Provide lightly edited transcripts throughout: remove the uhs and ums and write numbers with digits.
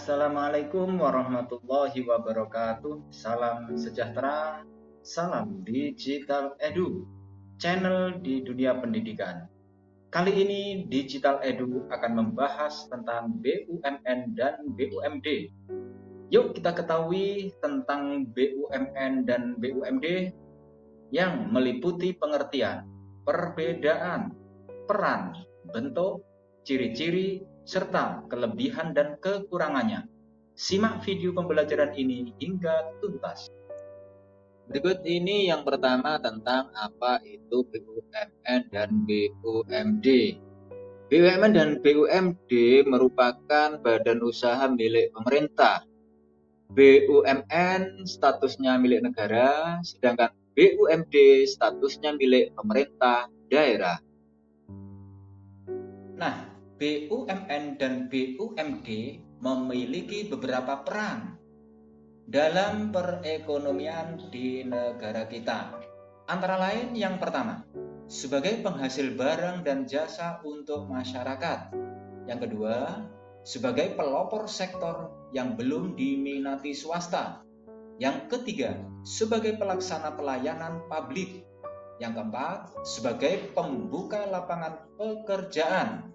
Assalamualaikum warahmatullahi wabarakatuh. Salam sejahtera, salam Digital Edu, channel di dunia pendidikan. Kali ini Digital Edu akan membahas tentang BUMN dan BUMD. Yuk kita ketahui tentang BUMN dan BUMD yang meliputi pengertian, perbedaan, peran, bentuk, ciri-ciri, serta kelebihan dan kekurangannya. Simak video pembelajaran ini hingga tuntas. Berikut ini yang pertama tentang apa itu BUMN dan BUMD. BUMN dan BUMD merupakan badan usaha milik pemerintah. BUMN statusnya milik negara, sedangkan BUMD statusnya milik pemerintah daerah. Nah, BUMN dan BUMD memiliki beberapa peran dalam perekonomian di negara kita. Antara lain yang pertama, sebagai penghasil barang dan jasa untuk masyarakat. Yang kedua, sebagai pelopor sektor yang belum diminati swasta. Yang ketiga, sebagai pelaksana pelayanan publik. Yang keempat, sebagai pembuka lapangan pekerjaan.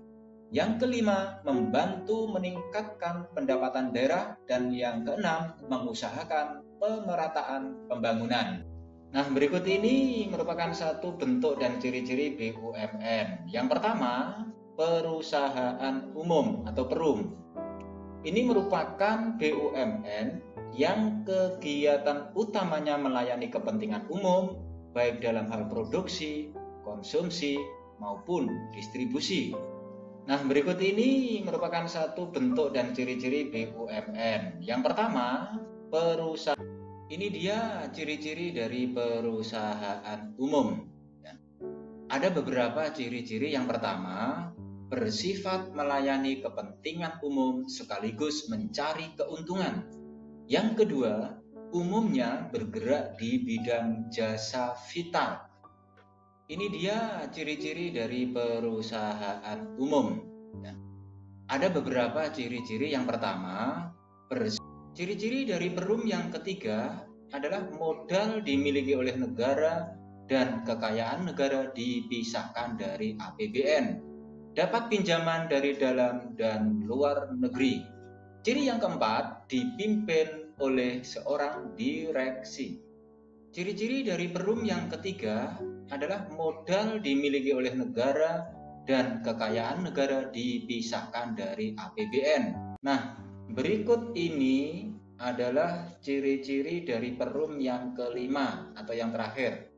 Yang kelima, membantu meningkatkan pendapatan daerah. Dan yang keenam, mengusahakan pemerataan pembangunan. Nah, berikut ini merupakan satu bentuk dan ciri-ciri BUMN. Yang pertama, perusahaan umum atau perum. Ini merupakan BUMN yang kegiatan utamanya melayani kepentingan umum, baik dalam hal produksi, konsumsi, maupun distribusi. Nah, berikut ini merupakan satu bentuk dan ciri-ciri BUMN. Yang pertama, perusahaan. Ini dia ciri-ciri dari perusahaan umum. Ada beberapa ciri-ciri. Yang pertama, bersifat melayani kepentingan umum sekaligus mencari keuntungan. Yang kedua, umumnya bergerak di bidang jasa vital. Ini dia ciri-ciri dari perusahaan umum. Ada beberapa ciri-ciri. Yang pertama, ciri-ciri dari perum yang ketiga adalah modal dimiliki oleh negara dan kekayaan negara dipisahkan dari APBN. Dapat pinjaman dari dalam dan luar negeri. Ciri yang keempat, dipimpin oleh seorang direksi. Ciri-ciri dari perum yang ketiga adalah modal dimiliki oleh negara dan kekayaan negara dipisahkan dari APBN. Nah, berikut ini adalah ciri-ciri dari perum yang kelima atau yang terakhir.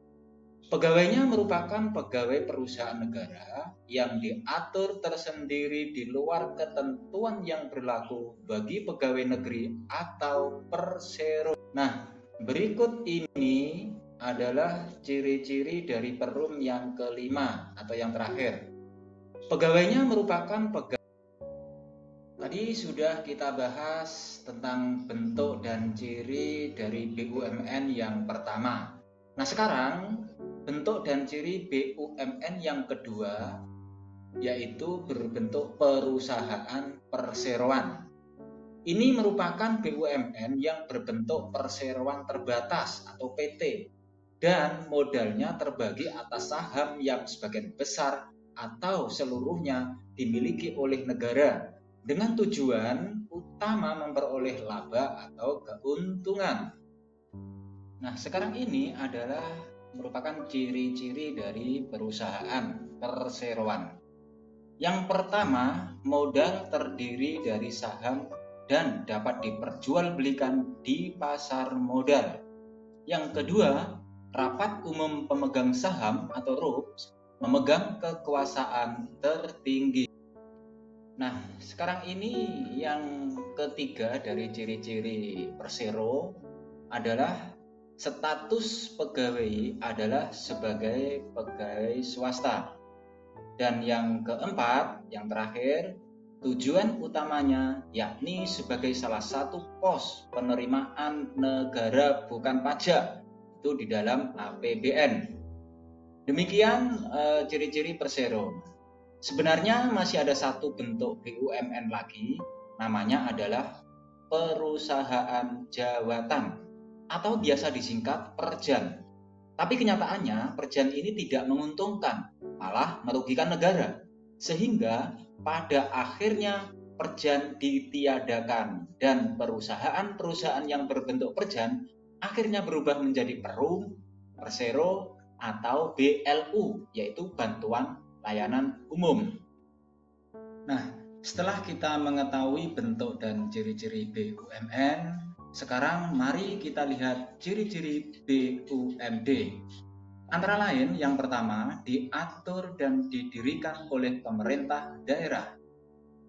Pegawainya merupakan pegawai perusahaan negara yang diatur tersendiri di luar ketentuan yang berlaku bagi pegawai negeri atau persero. Nah, berikut ini adalah ciri-ciri dari perum yang kelima atau yang terakhir. Pegawainya merupakan pegawai. Tadi sudah kita bahas tentang bentuk dan ciri dari BUMN yang pertama. Nah, sekarang bentuk dan ciri BUMN yang kedua yaitu berbentuk perusahaan perseroan. Ini merupakan BUMN yang berbentuk perseroan terbatas atau PT dan modalnya terbagi atas saham yang sebagian besar atau seluruhnya dimiliki oleh negara dengan tujuan utama memperoleh laba atau keuntungan. Nah, sekarang ini adalah merupakan ciri-ciri dari perusahaan perseroan. Yang pertama, modal terdiri dari saham dan dapat diperjualbelikan di pasar modal. Yang kedua, rapat umum pemegang saham atau RUPS memegang kekuasaan tertinggi. Nah, sekarang ini yang ketiga dari ciri-ciri persero adalah status pegawai adalah sebagai pegawai swasta. Dan yang keempat, yang terakhir, tujuan utamanya yakni sebagai salah satu pos penerimaan negara bukan pajak itu di dalam APBN. Demikian ciri-ciri persero. Sebenarnya masih ada satu bentuk BUMN lagi, namanya adalah perusahaan jawatan atau biasa disingkat Perjan. Tapi kenyataannya Perjan ini tidak menguntungkan, malah merugikan negara. Sehingga pada akhirnya Perjan ditiadakan dan perusahaan-perusahaan yang berbentuk Perjan akhirnya berubah menjadi Perum, Persero, atau BLU, yaitu Bantuan Layanan Umum. Nah, setelah kita mengetahui bentuk dan ciri-ciri BUMN, sekarang mari kita lihat ciri-ciri BUMD. Antara lain, yang pertama, diatur dan didirikan oleh pemerintah daerah.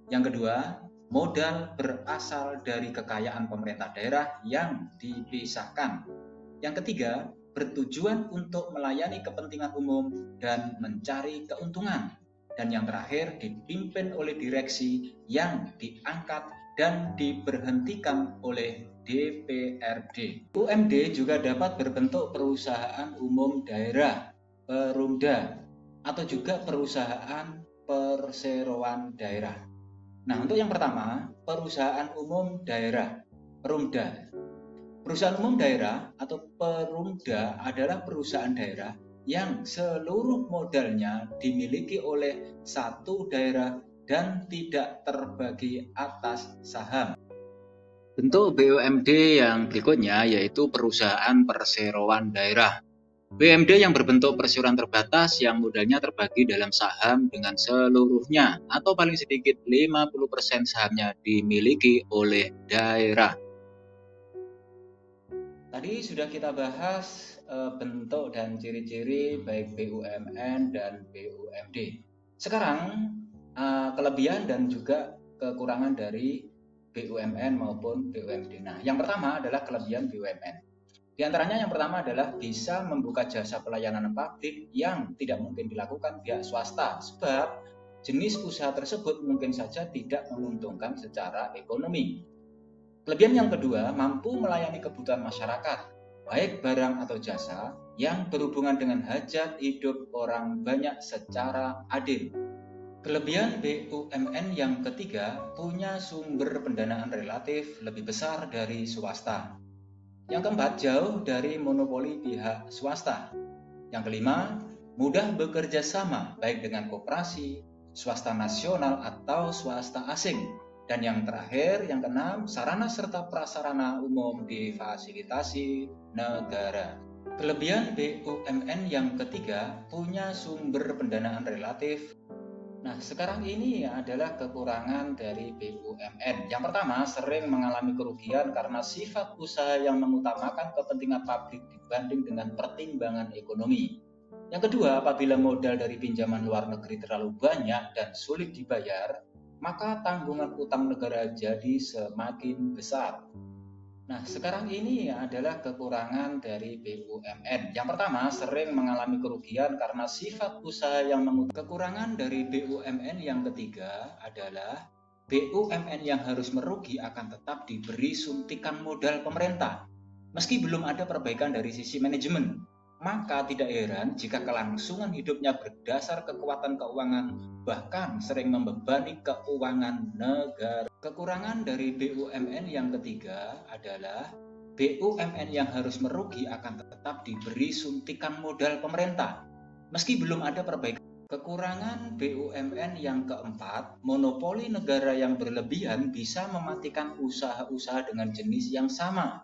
Yang kedua, modal berasal dari kekayaan pemerintah daerah yang dipisahkan. Yang ketiga, bertujuan untuk melayani kepentingan umum dan mencari keuntungan. Dan yang terakhir, dipimpin oleh direksi yang diangkat dan diberhentikan oleh DPRD. UMD juga dapat berbentuk perusahaan umum daerah, Perumda, atau juga perusahaan perseroan daerah. Nah, untuk yang pertama, perusahaan umum daerah, Perumda. Perusahaan umum daerah atau Perumda adalah perusahaan daerah yang seluruh modalnya dimiliki oleh satu daerah dan tidak terbagi atas saham. Bentuk BUMD yang berikutnya yaitu perusahaan perseroan daerah. BUMD yang berbentuk perseroan terbatas yang modalnya terbagi dalam saham dengan seluruhnya atau paling sedikit 50% sahamnya dimiliki oleh daerah. Tadi sudah kita bahas bentuk dan ciri-ciri baik BUMN dan BUMD. Sekarang kelebihan dan juga kekurangan dari BUMN maupun BUMD. Nah, yang pertama adalah kelebihan BUMN. Di antaranya yang pertama adalah bisa membuka jasa pelayanan publik yang tidak mungkin dilakukan pihak swasta, sebab jenis usaha tersebut mungkin saja tidak menguntungkan secara ekonomi. Kelebihan yang kedua, mampu melayani kebutuhan masyarakat, baik barang atau jasa, yang berhubungan dengan hajat hidup orang banyak secara adil. Kelebihan BUMN yang ketiga, punya sumber pendanaan relatif lebih besar dari swasta. Yang keempat, jauh dari monopoli pihak swasta. Yang kelima, mudah bekerja sama baik dengan koperasi, swasta nasional atau swasta asing. Dan yang terakhir, yang keenam, sarana serta prasarana umum difasilitasi negara. Kelebihan BUMN yang ketiga, punya sumber pendanaan relatif. Nah, sekarang ini adalah kekurangan dari BUMN. Yang pertama, sering mengalami kerugian karena sifat usaha yang mengutamakan kepentingan publik dibanding dengan pertimbangan ekonomi. Yang kedua, apabila modal dari pinjaman luar negeri terlalu banyak dan sulit dibayar, maka tanggungan utang negara jadi semakin besar. Nah, sekarang ini adalah kekurangan dari BUMN. Yang pertama, sering mengalami kerugian karena sifat usaha yang kekurangan dari BUMN yang ketiga adalah BUMN yang harus merugi akan tetap diberi suntikan modal pemerintah. Meski belum ada perbaikan dari sisi manajemen, maka tidak heran jika kelangsungan hidupnya berdasar kekuatan keuangan, bahkan sering membebani keuangan negara. Kekurangan dari BUMN yang ketiga adalah BUMN yang harus merugi akan tetap diberi suntikan modal pemerintah. Meski belum ada perbaikan. Kekurangan BUMN yang keempat, monopoli negara yang berlebihan bisa mematikan usaha-usaha dengan jenis yang sama.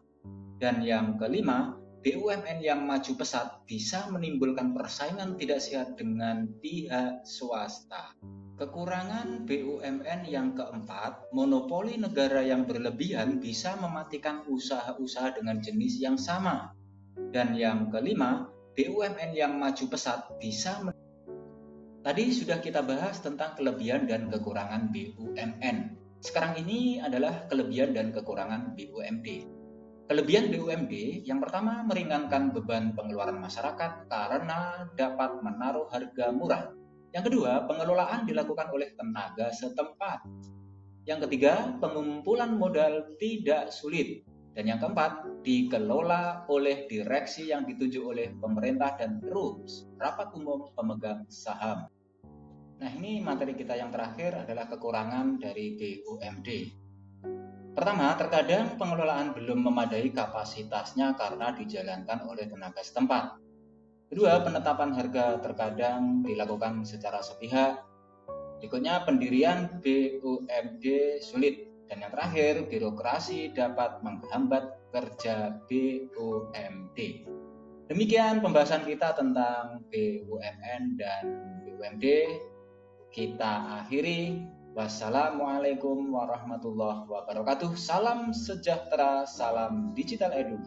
Dan yang kelima, BUMN yang maju pesat bisa menimbulkan persaingan tidak sehat dengan pihak swasta. Kekurangan BUMN yang keempat, monopoli negara yang berlebihan bisa mematikan usaha-usaha dengan jenis yang sama. Dan yang kelima, BUMN yang maju pesat bisa Tadi sudah kita bahas tentang kelebihan dan kekurangan BUMN. Sekarang ini adalah kelebihan dan kekurangan BUMD. Kelebihan BUMD yang pertama meringankan beban pengeluaran masyarakat karena dapat menaruh harga murah. Yang kedua, pengelolaan dilakukan oleh tenaga setempat. Yang ketiga, pengumpulan modal tidak sulit. Dan yang keempat, dikelola oleh direksi yang ditunjuk oleh pemerintah dan RUMS, Rapat Umum Pemegang Saham. Nah, ini materi kita yang terakhir adalah kekurangan dari BUMD. Pertama, terkadang pengelolaan belum memadai kapasitasnya karena dijalankan oleh tenaga setempat. Kedua, penetapan harga terkadang dilakukan secara sepihak. Berikutnya, pendirian BUMD sulit. Dan yang terakhir, birokrasi dapat menghambat kerja BUMD. Demikian pembahasan kita tentang BUMN dan BUMD. Kita akhiri. Wassalamualaikum warahmatullahi wabarakatuh. Salam sejahtera, salam digital edu.